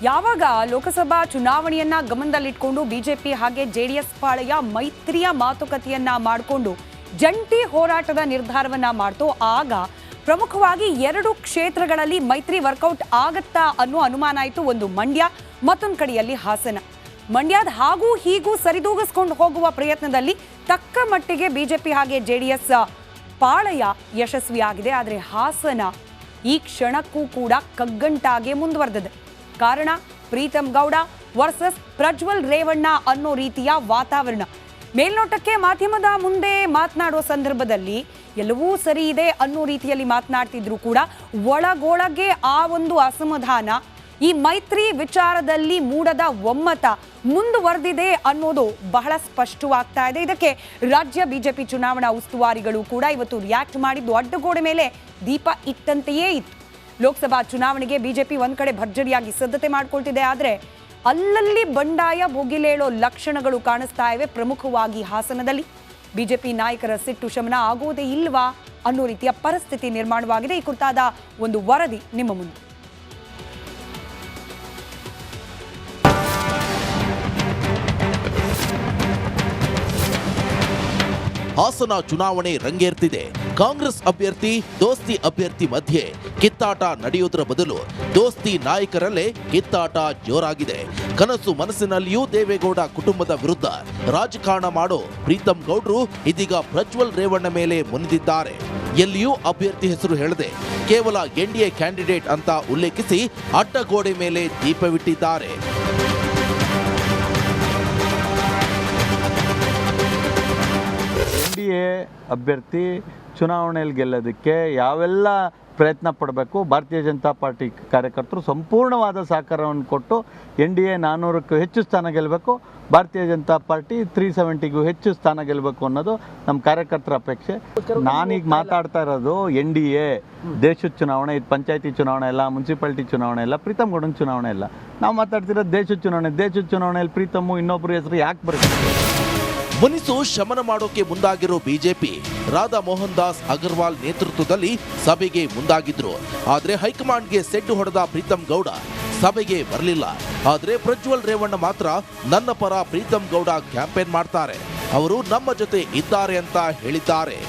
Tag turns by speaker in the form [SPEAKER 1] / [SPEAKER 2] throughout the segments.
[SPEAKER 1] ಯಾವಾಗ ಲೋಕಸಭಾ ಚುನಾವಣೆಯನ್ನ ಗಮನದಲ್ಲಿಟ್ಕೊಂಡು ಬಿಜೆಪಿ ಹಾಗೆ ಜೆಡಿಎಸ್ ಪಾಳೆಯ ಮೈತ್ರಿಯ ಮಾತುಕತೆಯನ್ನ ಮಾಡಿಕೊಂಡು ಜಂಟಿ ಹೋರಾಟದ ನಿರ್ಧಾರವನ್ನ ಮಾಡ್ತೋ ಆಗ ಪ್ರಮುಖವಾಗಿ 2 ಕ್ಷೇತ್ರಗಳಲ್ಲಿ ಮೈತ್ರಿ ವರ್ಕೌಟ್ ಆಗತ್ತಾ ಅನ್ನೋ ಅನುಮಾನ ಆಯಿತು. ಒಂದು ಮಂಡ್ಯ, ಮತ್ತೊಂದು ಕಡೆಯಲ್ಲಿ ಹಾಸನ. ಮಂಡ್ಯದ ಹಾಗೂ ಹೀಗೂ ಸರಿದೂಗಿಸ್ಕೊಂಡು ಹೋಗುವ ಪ್ರಯತ್ನದಲ್ಲಿ ತಕ್ಕ ಮಟ್ಟಿಗೆ ಬಿಜೆಪಿ ಹಾಗೆ ಜೆಡಿಎಸ್ ಪಾಳೆಯ ಯಶಸ್ವಿಯಾಗಿದೆ. ಆದರೆ ಹಾಸನ ಈ ಕ್ಷಣಕ್ಕೂ ಕೂಡ ಕಗ್ಗಂಟಾಗೆ ಮುಂದುವರೆದಿದೆ. ಕಾರಣ ಪ್ರೀತಮ್ ಗೌಡ ವರ್ಸಸ್ ಪ್ರಜ್ವಲ್ ರೇವಣ್ಣ ಅನ್ನೋ ರೀತಿಯ ವಾತಾವರಣ. ಮೇಲ್ನೋಟಕ್ಕೆ ಮಾಧ್ಯಮದ ಮುಂದೆ ಮಾತನಾಡುವ ಸಂದರ್ಭದಲ್ಲಿ ಎಲ್ಲವೂ ಸರಿ ಇದೆ ಅನ್ನೋ ರೀತಿಯಲ್ಲಿ ಮಾತನಾಡ್ತಿದ್ರು ಕೂಡ ಒಳಗೊಳಗೆ ಆ ಒಂದು ಅಸಮಾಧಾನ, ಈ ಮೈತ್ರಿ ವಿಚಾರದಲ್ಲಿ ಮೂಡದ ಒಮ್ಮತ ಮುಂದುವರೆದಿದೆ ಅನ್ನೋದು ಬಹಳ ಸ್ಪಷ್ಟವಾಗ್ತಾ ಇದೆ. ಇದಕ್ಕೆ ರಾಜ್ಯ ಬಿಜೆಪಿ ಚುನಾವಣಾ ಉಸ್ತುವಾರಿಗಳು ಕೂಡ ಇವತ್ತು ರಿಯಾಕ್ಟ್ ಮಾಡಿದ್ದು ಅಡ್ಡಗೋಡೆ ಮೇಲೆ ದೀಪ ಇಟ್ಟಂತೆಯೇ ಇತ್ತು. ಲೋಕಸಭಾ ಚುನಾವಣೆಗೆ ಬಿಜೆಪಿ ಒಂದ್ ಕಡೆ ಭರ್ಜರಿಯಾಗಿ ಸಿದ್ಧತೆ ಮಾಡ್ಕೊಳ್ತಿದೆ. ಆದರೆ ಅಲ್ಲಲ್ಲಿ ಬಂಡಾಯ ಭುಗಿಲೇಳೋ ಲಕ್ಷಣಗಳು ಕಾಣಿಸ್ತಾ ಇವೆ. ಪ್ರಮುಖವಾಗಿ ಹಾಸನದಲ್ಲಿ ಬಿಜೆಪಿ ನಾಯಕರ ಸಿಟ್ಟು ಶಮನ ಆಗೋದೇ ಇಲ್ವಾ ಅನ್ನೋ ರೀತಿಯ ಪರಿಸ್ಥಿತಿ ನಿರ್ಮಾಣವಾಗಿದೆ. ಈ ಕುರಿತಾದ ಒಂದು ವರದಿ ನಿಮ್ಮ ಮುಂದೆ.
[SPEAKER 2] ಹಾಸನ ಚುನಾವಣೆ ರಂಗೇರ್ತಿದೆ. ಕಾಂಗ್ರೆಸ್ ಅಭ್ಯರ್ಥಿ ದೋಸ್ತಿ ಅಭ್ಯರ್ಥಿ ಮಧ್ಯೆ ಕಿತ್ತಾಟ ನಡೆಯುವುದರ ಬದಲು ದೋಸ್ತಿ ನಾಯಕರಲ್ಲೇ ಕಿತ್ತಾಟ ಜೋರಾಗಿದೆ. ಕನಸು ಮನಸ್ಸಿನಲ್ಲಿಯೂ ದೇವೇಗೌಡ ಕುಟುಂಬದ ವಿರುದ್ಧ ರಾಜಕಾರಣ ಮಾಡೋ ಪ್ರೀತಮ್ ಗೌಡ್ರು ಇದೀಗ ಪ್ರಜ್ವಲ್ ರೇವಣ್ಣ ಮೇಲೆ ಮುನಿದಿದ್ದಾರೆ. ಎಲ್ಲಿಯೂ ಅಭ್ಯರ್ಥಿ ಹೆಸರು ಹೇಳದೆ ಕೇವಲ ಎನ್ಡಿಎ ಕ್ಯಾಂಡಿಡೇಟ್ ಅಂತ ಉಲ್ಲೇಖಿಸಿ ಅಡ್ಡಗೋಡೆ ಮೇಲೆ ದೀಪವಿಟ್ಟಿದ್ದಾರೆ.
[SPEAKER 3] ಎನ್ಡಿಎ ಅಭ್ಯರ್ಥಿ ಚುನಾವಣೆಯಲ್ಲಿ ಗೆಲ್ಲೋದಕ್ಕೆ ಯಾವೆಲ್ಲ ಪ್ರಯತ್ನ ಪಡಬೇಕು, ಭಾರತೀಯ ಜನತಾ ಪಾರ್ಟಿ ಕಾರ್ಯಕರ್ತರು ಸಂಪೂರ್ಣವಾದ ಸಹಕಾರವನ್ನು ಕೊಟ್ಟು ಎನ್ಡಿಎ 400ಕ್ಕೂ ಹೆಚ್ಚು ಸ್ಥಾನ ಗೆಲ್ಲಬೇಕು, ಭಾರತೀಯ ಜನತಾ ಪಾರ್ಟಿ 370ಗೂ ಹೆಚ್ಚು ಸ್ಥಾನ ಗೆಲ್ಲಬೇಕು ಅನ್ನೋದು ನಮ್ಮ ಕಾರ್ಯಕರ್ತರ ಅಪೇಕ್ಷೆ. ನಾನೀಗ ಮಾತಾಡ್ತಾ ಇರೋದು ಎನ್ಡಿಎ ದೇಶದ ಚುನಾವಣೆ, ಇದು ಪಂಚಾಯತಿ ಚುನಾವಣೆ ಇಲ್ಲ, ಮುನ್ಸಿಪಾಲಿಟಿ ಚುನಾವಣೆ ಇಲ್ಲ, ಪ್ರೀತಮ್ ಗೌಡನ ಚುನಾವಣೆ ಇಲ್ಲ. ನಾವು ಮಾತಾಡ್ತಿರೋದು ದೇಶದ ಚುನಾವಣೆ. ದೇಶದ ಚುನಾವಣೆಯಲ್ಲಿ ಪ್ರೀತಮ್ಮು ಇನ್ನೊಬ್ಬರು ಹೆಸರು ಯಾಕೆ ಬರುತ್ತೆ?
[SPEAKER 2] ಮುನಿಸು ಶಮನ ಮಾಡೋಕೆ ಮುಂದಾಗಿರೋ ಬಿಜೆಪಿ ರಾಧಾ ಮೋಹನ್ ದಾಸ್ ಅಗರ್ವಾಲ್ ನೇತೃತ್ವದಲ್ಲಿ ಸಭೆಗೆ ಮುಂದಾಗಿದ್ರು. ಆದ್ರೆ ಹೈಕಮಾಂಡ್ಗೆ ಸೆಡ್ಡು ಹೊಡೆದ ಪ್ರೀತಮ್ ಗೌಡ ಸಭೆಗೆ ಬರಲಿಲ್ಲ. ಆದ್ರೆ ಪ್ರಜ್ವಲ್ ರೇವಣ್ಣ ಮಾತ್ರ ನನ್ನ ಪರ ಪ್ರೀತಮ್ ಗೌಡ ಕ್ಯಾಂಪೇನ್ ಮಾಡ್ತಾರೆ, ಅವರು ನಮ್ಮ ಜೊತೆ ಇದ್ದಾರೆ ಅಂತ ಹೇಳಿದ್ದಾರೆ.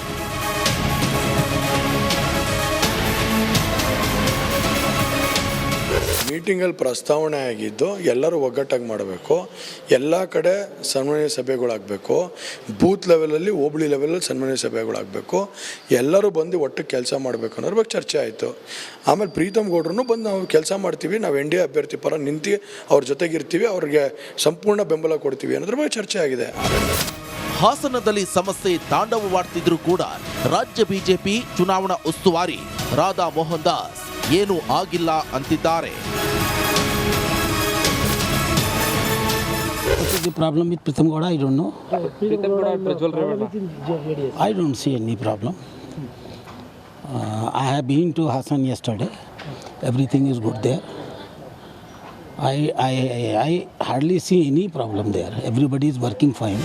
[SPEAKER 4] ಮೀಟಿಂಗಲ್ಲಿ ಪ್ರಸ್ತಾವನೆ ಆಗಿದ್ದು ಎಲ್ಲರೂ ಒಗ್ಗಟ್ಟಾಗಿ ಮಾಡಬೇಕು, ಎಲ್ಲ ಕಡೆ ಸನ್ಮಾನ್ಯ ಸಭೆಗಳಾಗಬೇಕು, ಬೂತ್ ಲೆವೆಲಲ್ಲಿ ಹೋಬಳಿ ಲೆವೆಲಲ್ಲಿ ಸನ್ಮಾನ್ಯ ಸಭೆಗಳಾಗಬೇಕು, ಎಲ್ಲರೂ ಬಂದು ಒಟ್ಟು ಕೆಲಸ ಮಾಡಬೇಕು ಅನ್ನೋದ್ರ ಬಗ್ಗೆ ಚರ್ಚೆ ಆಯಿತು. ಆಮೇಲೆ ಪ್ರೀತಮ್ ಗೌಡ್ರೂ ಬಂದು ನಾವು ಕೆಲಸ ಮಾಡ್ತೀವಿ, ನಾವು ಎನ್ ಡಿ ಎ ಅಭ್ಯರ್ಥಿ ಪರ ನಿಂತು ಅವ್ರ ಜೊತೆಗಿರ್ತೀವಿ, ಅವ್ರಿಗೆ ಸಂಪೂರ್ಣ ಬೆಂಬಲ ಕೊಡ್ತೀವಿ ಅನ್ನೋದ್ರ ಬಗ್ಗೆ ಚರ್ಚೆ ಆಗಿದೆ.
[SPEAKER 2] ಹಾಸನದಲ್ಲಿ ಸಮಸ್ಯೆ ತಾಂಡವವಾಡ್ತಿದ್ರು ಕೂಡ ರಾಜ್ಯ ಬಿಜೆಪಿ ಚುನಾವಣಾ ಉಸ್ತುವಾರಿ ರಾಧಾ ಮೋಹನ್ ದಾಸ್ ಏನೂ ಆಗಿಲ್ಲ ಅಂತಿದ್ದಾರೆ.
[SPEAKER 5] What is the problem with Pritham Gowda? I don't know.
[SPEAKER 6] Pritham Gowda and Prajwal Ravana.
[SPEAKER 5] I don't see any problem. I have been to Hassan yesterday. Everything is good there. I hardly see any problem there. Everybody is working fine.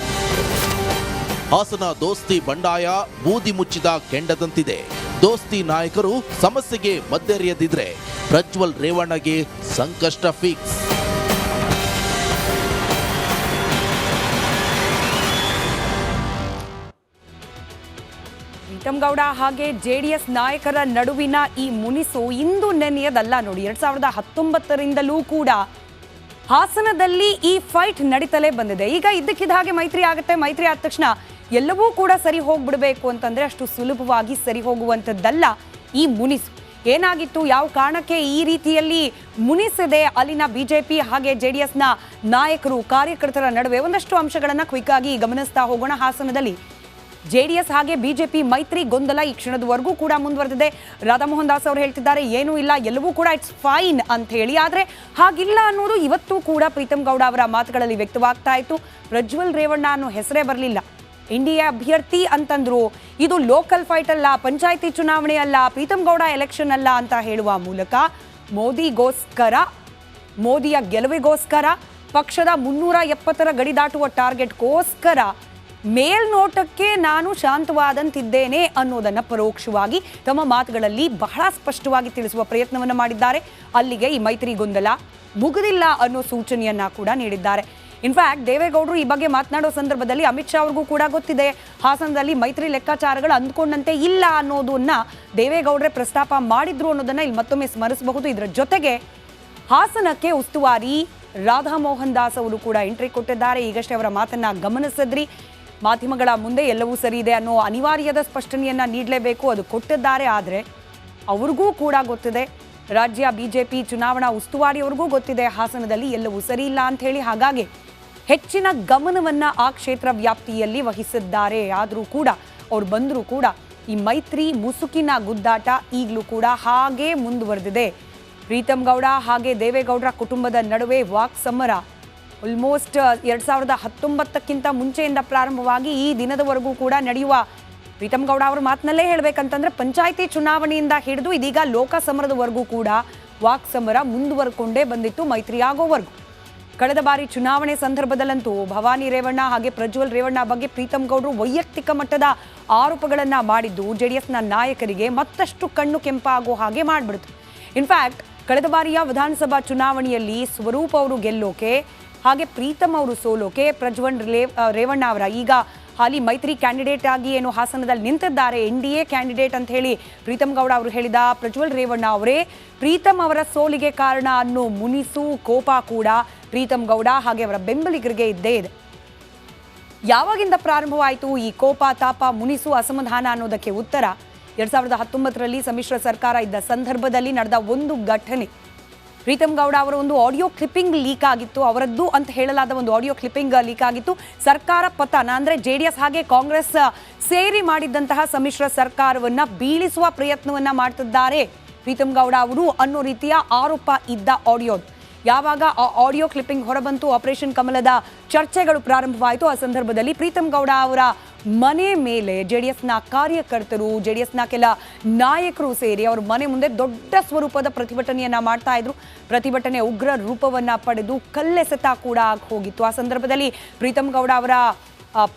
[SPEAKER 2] Hassan ದೋಸ್ತಿ ಬಂಡಾಯ ಬೂದಿ ಮುಚ್ಚಿದ ಕೆಂಡದಂತಿದೆ. ದೋಸ್ತಿ ನಾಯಕರು ಸಮಸ್ಯೆಗೆ ಮದ್ದೆರೆಯದಿದ್ರೆ ಪ್ರಜ್ವಲ್ ರೇವಣ್ಣಗೆ ಸಂಕಷ್ಟ fix.
[SPEAKER 1] Preetham Gowda ಹಾಗೆ JDS ನಾಯಕರ ನಡುವಿನ ಈ ಮುನಿಸು ಇಂದು ನೆನೆಯದಲ್ಲ ನೋಡಿ. 2019ರಿಂದಲೂ ಕೂಡ ಹಾಸನದಲ್ಲಿ ಈ ಫೈಟ್ ನಡೀತಲೇ ಬಂದಿದೆ. ಈಗ ಇದ್ದಕ್ಕಿದ್ದ ಹಾಗೆ ಮೈತ್ರಿ ಆಗುತ್ತೆ, ಮೈತ್ರಿ ಆದ ತಕ್ಷಣ ಎಲ್ಲವೂ ಕೂಡ ಸರಿ ಹೋಗ್ಬಿಡ್ಬೇಕು ಅಂತಂದ್ರೆ ಅಷ್ಟು ಸುಲಭವಾಗಿ ಸರಿ ಹೋಗುವಂಥದ್ದಲ್ಲ ಈ ಮುನಿಸು. ಏನಾಗಿತ್ತು, ಯಾವ ಕಾರಣಕ್ಕೆ ಈ ರೀತಿಯಲ್ಲಿ ಮುನಿಸಿದೆ ಅಲ್ಲಿನ ಬಿಜೆಪಿ ಹಾಗೆ ಜೆಡಿಎಸ್ನ ನಾಯಕರು ಕಾರ್ಯಕರ್ತರ ನಡುವೆ ಒಂದಷ್ಟು ಅಂಶಗಳನ್ನು ಕ್ವಿಕ್ ಆಗಿ ಗಮನಿಸ್ತಾ ಹೋಗೋಣ. ಹಾಸನದಲ್ಲಿ ಜೆಡಿಎಸ್ ಹಾಗೆ ಬಿಜೆಪಿ ಮೈತ್ರಿ ಗೊಂದಲ ಈ ಕ್ಷಣದವರೆಗೂ ಕೂಡ ಮುಂದುವರೆದಿದೆ. ರಾಧಾ ಮೋಹನ್ ದಾಸ್ ಅವರು ಹೇಳ್ತಿದ್ದಾರೆ ಏನೂ ಇಲ್ಲ, ಎಲ್ಲವೂ ಕೂಡ ಇಟ್ಸ್ ಫೈನ್ ಅಂತ ಹೇಳಿ. ಆದರೆ ಹಾಗಿಲ್ಲ ಅನ್ನೋದು ಇವತ್ತು ಕೂಡ ಪ್ರೀತಮ್ ಗೌಡ ಅವರ ಮಾತುಗಳಲ್ಲಿ ವ್ಯಕ್ತವಾಗ್ತಾ ಇತ್ತು. ಪ್ರಜ್ವಲ್ ರೇವಣ್ಣ ಅನ್ನೋ ಹೆಸರೇ ಬರಲಿಲ್ಲ. ಎನ್ಡಿಎ ಅಭ್ಯರ್ಥಿ ಅಂತಂದ್ರು, ಇದು ಲೋಕಲ್ ಫೈಟ್ ಅಲ್ಲ, ಪಂಚಾಯಿತಿ ಚುನಾವಣೆ ಅಲ್ಲ, ಪ್ರೀತಮ್ ಗೌಡ ಎಲೆಕ್ಷನ್ ಅಲ್ಲ ಅಂತ ಹೇಳುವ ಮೂಲಕ ಮೋದಿಯ ಗೆಲುವಿಗೋಸ್ಕರ, ಪಕ್ಷದ 370ರ ಗಡಿ ದಾಟುವ ಟಾರ್ಗೆಟ್ಗೋಸ್ಕರ ಮೇಲ್ನೋಟಕ್ಕೆ ನಾನು ಶಾಂತವಾದಂತಿದ್ದೇನೆ ಅನ್ನೋದನ್ನು ಪರೋಕ್ಷವಾಗಿ ತಮ್ಮ ಮಾತುಗಳಲ್ಲಿ ಬಹಳ ಸ್ಪಷ್ಟವಾಗಿ ತಿಳಿಸುವ ಪ್ರಯತ್ನವನ್ನು ಮಾಡಿದ್ದಾರೆ. ಅಲ್ಲಿಗೆ ಈ ಮೈತ್ರಿ ಗೊಂದಲ ಮುಗಿದಿಲ್ಲ ಅನ್ನೋ ಸೂಚನೆಯನ್ನ ಕೂಡ ನೀಡಿದ್ದಾರೆ. ಇನ್ಫ್ಯಾಕ್ಟ್ ದೇವೇಗೌಡರು ಈ ಬಗ್ಗೆ ಮಾತನಾಡೋ ಸಂದರ್ಭದಲ್ಲಿ ಅಮಿತ್ ಶಾ ಅವ್ರಿಗೂ ಕೂಡ ಗೊತ್ತಿದೆ, ಹಾಸನದಲ್ಲಿ ಮೈತ್ರಿ ಲೆಕ್ಕಾಚಾರಗಳು ಅಂದ್ಕೊಂಡಂತೆ ಇಲ್ಲ ಅನ್ನೋದನ್ನ ದೇವೇಗೌಡರೇ ಪ್ರಸ್ತಾಪ ಮಾಡಿದ್ರು ಅನ್ನೋದನ್ನ ಇಲ್ಲಿ ಮತ್ತೊಮ್ಮೆ ಸ್ಮರಿಸಬಹುದು. ಇದರ ಜೊತೆಗೆ ಹಾಸನಕ್ಕೆ ಉಸ್ತುವಾರಿ ರಾಧಾ ಮೋಹನ್ ದಾಸ್ ಅವರು ಕೂಡ ಎಂಟ್ರಿ ಕೊಟ್ಟಿದ್ದಾರೆ. ಈಗಷ್ಟೇ ಅವರ ಮಾತನ್ನ ಗಮನಿಸಿದ್ರಿ. ಮಾಧ್ಯಮಗಳ ಮುಂದೆ ಎಲ್ಲವೂ ಸರಿ ಇದೆ ಅನ್ನೋ ಅನಿವಾರ್ಯದ ಸ್ಪಷ್ಟನೆಯನ್ನ ನೀಡಲೇಬೇಕು, ಅದು ಕೊಟ್ಟಿದ್ದಾರೆ. ಆದರೆ ಅವ್ರಿಗೂ ಕೂಡ ಗೊತ್ತಿದೆ, ರಾಜ್ಯ ಬಿಜೆಪಿ ಚುನಾವಣಾ ಉಸ್ತುವಾರಿಯವ್ರಿಗೂ ಗೊತ್ತಿದೆ ಹಾಸನದಲ್ಲಿ ಎಲ್ಲವೂ ಸರಿ ಇಲ್ಲ ಅಂತ ಹೇಳಿ. ಹಾಗಾಗಿ ಹೆಚ್ಚಿನ ಗಮನವನ್ನ ಆ ಕ್ಷೇತ್ರ ವ್ಯಾಪ್ತಿಯಲ್ಲಿ ವಹಿಸಿದ್ದಾರೆ. ಆದರೂ ಕೂಡ ಅವ್ರು ಬಂದರೂ ಕೂಡ ಈ ಮೈತ್ರಿ ಮುಸುಕಿನ ಗುದ್ದಾಟ ಈಗಲೂ ಕೂಡ ಹಾಗೇ ಮುಂದುವರೆದಿದೆ. ಪ್ರೀತಮ್ ಗೌಡ ಹಾಗೆ ದೇವೇಗೌಡರ ಕುಟುಂಬದ ನಡುವೆ ವಾಕ್ ಸಮರ ಆಲ್ಮೋಸ್ಟ್ 2019ಕ್ಕಿಂತ ಮುಂಚೆಯಿಂದ ಪ್ರಾರಂಭವಾಗಿ ಈ ದಿನದವರೆಗೂ ಕೂಡ ನಡೆಯುವ, ಪ್ರೀತಮ್ ಗೌಡ ಅವರ ಮಾತಿನಲ್ಲೇ ಹೇಳಬೇಕಂತಂದ್ರೆ ಪಂಚಾಯಿತಿ ಚುನಾವಣೆಯಿಂದ ಹಿಡಿದು ಇದೀಗ ಲೋಕಸಮರದವರೆಗೂ ಕೂಡ ವಾಕ್ ಸಮರ ಮುಂದುವರೆಕೊಂಡೇ ಬಂದಿತ್ತು ಮೈತ್ರಿ ಆಗೋವರೆಗೂ. ಕಳೆದ ಬಾರಿ ಚುನಾವಣೆ ಸಂದರ್ಭದಲ್ಲಂತೂ ಭವಾನಿ ರೇವಣ್ಣ ಹಾಗೆ ಪ್ರಜ್ವಲ್ ರೇವಣ್ಣ ಬಗ್ಗೆ ಪ್ರೀತಮ್ ಗೌಡರು ವೈಯಕ್ತಿಕ ಮಟ್ಟದ ಆರೋಪಗಳನ್ನ ಮಾಡಿದ್ದು ಜೆಡಿಎಸ್ನ ನಾಯಕರಿಗೆ ಮತ್ತಷ್ಟು ಕಣ್ಣು ಕೆಂಪಾಗೋ ಹಾಗೆ ಮಾಡಿಬಿಡ್ತು. ಇನ್ಫ್ಯಾಕ್ಟ್ ಕಳೆದ ಬಾರಿಯ ವಿಧಾನಸಭಾ ಚುನಾವಣೆಯಲ್ಲಿ ಸ್ವರೂಪ್ ಅವರು ಗೆಲ್ಲೋಕೆ ಹಾಗೆ ಪ್ರೀತಮ್ ಅವರು ಸೋಲೋಕೆ ಪ್ರಜ್ವಲ್ ರೇವಣ್ಣ ಅವರ ಈಗ ಹಾಲಿ ಮೈತ್ರಿ ಕ್ಯಾಂಡಿಡೇಟ್ ಆಗಿ ಏನು ಹಾಸನದಲ್ಲಿ ನಿಂತಿದ್ದಾರೆ, NDA ಕ್ಯಾಂಡಿಡೇಟ್ ಅಂತ ಹೇಳಿ ಪ್ರೀತಮ್ ಗೌಡ ಅವರು ಹೇಳಿದ ಪ್ರಜ್ವಲ್ ರೇವಣ್ಣ ಅವರೇ ಪ್ರೀತಮ್ ಅವರ ಸೋಲಿಗೆ ಕಾರಣ ಅನ್ನೋ ಮುನಿಸು ಕೋಪ ಕೂಡ ಪ್ರೀತಮ್ ಗೌಡ ಹಾಗೆ ಅವರ ಬೆಂಬಲಿಗರಿಗೆ ಇದ್ದೇ ಇದೆ. ಯಾವಾಗಿಂದ ಪ್ರಾರಂಭವಾಯಿತು ಈ ಕೋಪ ತಾಪ ಮುನಿಸು ಅಸಮಾಧಾನ ಅನ್ನೋದಕ್ಕೆ ಉತ್ತರ 2019ರಲ್ಲಿ ಸಮ್ಮಿಶ್ರ ಸರ್ಕಾರ ಇದ್ದ ಸಂದರ್ಭದಲ್ಲಿ ನಡೆದ ಒಂದು ಘಟನೆ. ಪ್ರೀತಮ್ ಗೌಡ ಅವರ ಒಂದು ಆಡಿಯೋ ಕ್ಲಿಪ್ಪಿಂಗ್ ಲೀಕ್ ಆಗಿತ್ತು, ಅವರದ್ದು ಅಂತ ಹೇಳಲಾದ ಒಂದು ಆಡಿಯೋ ಕ್ಲಿಪ್ಪಿಂಗ್ ಲೀಕ್ ಆಗಿತ್ತು. ಸರ್ಕಾರ ಪತನ ಅಂದ್ರೆ JDS ಹಾಗೆ ಕಾಂಗ್ರೆಸ್ ಸೇರಿ ಮಾಡಿದ್ದಂತಹ ಸಮ್ಮಿಶ್ರ ಸರ್ಕಾರವನ್ನ ಬೀಳಿಸುವ ಪ್ರಯತ್ನವನ್ನ ಮಾಡ್ತಿದ್ದಾರೆ ಪ್ರೀತಮ್ ಗೌಡ ಅವರು ಅನ್ನೋ ರೀತಿಯ ಆರೋಪ ಇದ್ದ ಆಡಿಯೋ. ಯಾವಾಗ ಆ ಆಡಿಯೋ ಕ್ಲಿಪ್ಪಿಂಗ್ ಹೊರಬಂತು, ಆಪರೇಷನ್ ಕಮಲದ ಚರ್ಚೆಗಳು ಪ್ರಾರಂಭವಾಯಿತು. ಆ ಸಂದರ್ಭದಲ್ಲಿ ಪ್ರೀತಮ್ ಗೌಡ ಅವರ ಮನೆ ಮೇಲೆ JDSನ ಕಾರ್ಯಕರ್ತರು, JDSನ ಕೆಲ ನಾಯಕರು ಸೇರಿ ಅವ್ರ ಮನೆ ಮುಂದೆ ದೊಡ್ಡ ಸ್ವರೂಪದ ಪ್ರತಿಭಟನೆಯನ್ನ ಮಾಡ್ತಾ ಇದ್ರು. ಪ್ರತಿಭಟನೆ ಉಗ್ರ ರೂಪವನ್ನ ಪಡೆದು ಕಲ್ಲೆಸೆತ ಕೂಡ ಹೋಗಿತ್ತು. ಆ ಸಂದರ್ಭದಲ್ಲಿ ಪ್ರೀತಮ್ ಗೌಡ ಅವರ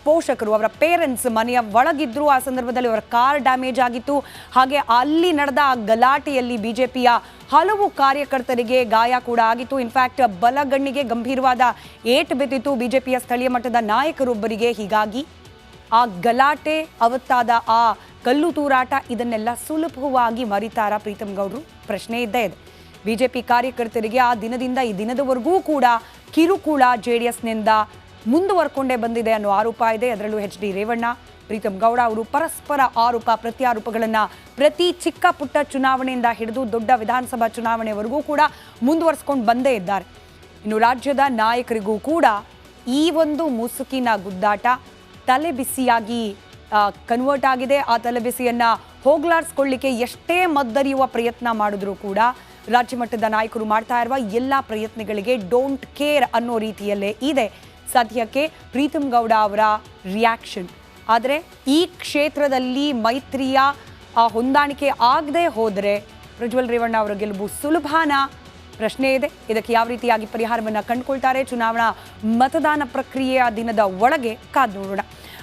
[SPEAKER 1] ಪೋಷಕರು, ಅವರ ಪೇರೆಂಟ್ಸ್ ಮನೆಯ ಒಳಗಿದ್ರು. ಆ ಸಂದರ್ಭದಲ್ಲಿ ಅವರ ಕಾರ್ ಡ್ಯಾಮೇಜ್ ಆಗಿತ್ತು. ಹಾಗೆ ಅಲ್ಲಿ ನಡೆದ ಗಲಾಟೆಯಲ್ಲಿ ಬಿಜೆಪಿಯ ಹಲವು ಕಾರ್ಯಕರ್ತರಿಗೆ ಗಾಯ ಕೂಡ ಆಗಿತ್ತು. ಇನ್ಫ್ಯಾಕ್ಟ್ ಬಲಗಣ್ಣಿಗೆ ಗಂಭೀರವಾದ ಏಟು ಬಿದ್ದಿತ್ತು ಬಿಜೆಪಿಯ ಸ್ಥಳೀಯ ಮಟ್ಟದ ನಾಯಕರೊಬ್ಬರಿಗೆ. ಹೀಗಾಗಿ ಆ ಗಲಾಟೆ, ಅವತ್ತಾದ ಆ ಕಲ್ಲು ತೂರಾಟ ಇದನ್ನೆಲ್ಲ ಸುಲಭವಾಗಿ ಮರಿತಾರ ಪ್ರೀತಮ್ ಗೌಡರು? ಪ್ರಶ್ನೆ ಇದ್ದೇ ಇದೆ. ಬಿಜೆಪಿ ಕಾರ್ಯಕರ್ತರಿಗೆ ಆ ದಿನದಿಂದ ಈ ದಿನದವರೆಗೂ ಕೂಡ ಕಿರುಕುಳ JDSನಿಂದ ಮುಂದುವರ್ಕೊಂಡೇ ಬಂದಿದೆ ಅನ್ನೋ ಆರೋಪ ಇದೆ. ಅದರಲ್ಲೂ HD ರೇವಣ್ಣ, ಪ್ರೀತಮ್ ಗೌಡ ಅವರು ಪರಸ್ಪರ ಆರೋಪ ಪ್ರತ್ಯಾರೋಪಗಳನ್ನು ಪ್ರತಿ ಚಿಕ್ಕ ಪುಟ್ಟ ಚುನಾವಣೆಯಿಂದ ಹಿಡಿದು ದೊಡ್ಡ ವಿಧಾನಸಭಾ ಚುನಾವಣೆವರೆಗೂ ಕೂಡ ಮುಂದುವರಿಸ್ಕೊಂಡು ಬಂದೇ ಇದ್ದಾರೆ. ಇನ್ನು ರಾಜ್ಯದ ನಾಯಕರಿಗೂ ಕೂಡ ಈ ಒಂದು ಮುಸುಕಿನ ಗುದ್ದಾಟ ತಲೆಬಿಸಿಯಾಗಿ ಕನ್ವರ್ಟ್ ಆಗಿದೆ. ಆ ತಲೆಬಿಸಿಯನ್ನು ಹೋಗ್ಲಾಡಿಸ್ಕೊಳ್ಳಿಕ್ಕೆ ಎಷ್ಟೇ ಮದ್ದರಿಯುವ ಪ್ರಯತ್ನ ಮಾಡಿದ್ರೂ ಕೂಡ ರಾಜ್ಯ ಮಟ್ಟದ ನಾಯಕರು ಮಾಡ್ತಾ ಇರುವ ಎಲ್ಲ ಪ್ರಯತ್ನಗಳಿಗೆ ಡೋಂಟ್ ಕೇರ್ ಅನ್ನೋ ರೀತಿಯಲ್ಲೇ ಇದೆ ಸದ್ಯಕ್ಕೆ ಪ್ರೀತಮ್ ಗೌಡ ಅವರ ರಿಯಾಕ್ಷನ್. ಆದರೆ ಈ ಕ್ಷೇತ್ರದಲ್ಲಿ ಮೈತ್ರಿಯ ಹೊಂದಾಣಿಕೆ ಆಗದೆ ಹೋದರೆ ಪ್ರಜ್ವಲ್ ರೇವಣ್ಣ ಅವರ ಗೆಲುವು ಸುಲಭನಾ? ಪ್ರಶ್ನೆ ಇದೆ. ಇದಕ್ಕೆ ಯಾವ ರೀತಿಯಾಗಿ ಪರಿಹಾರವನ್ನು ಕಂಡುಕೊಳ್ತಾರೆ? ಚುನಾವಣಾ ಮತದಾನ ಪ್ರಕ್ರಿಯೆಯ ದಿನದ ಒಳಗೆ ಕಾದು ನೋಡೋಣ.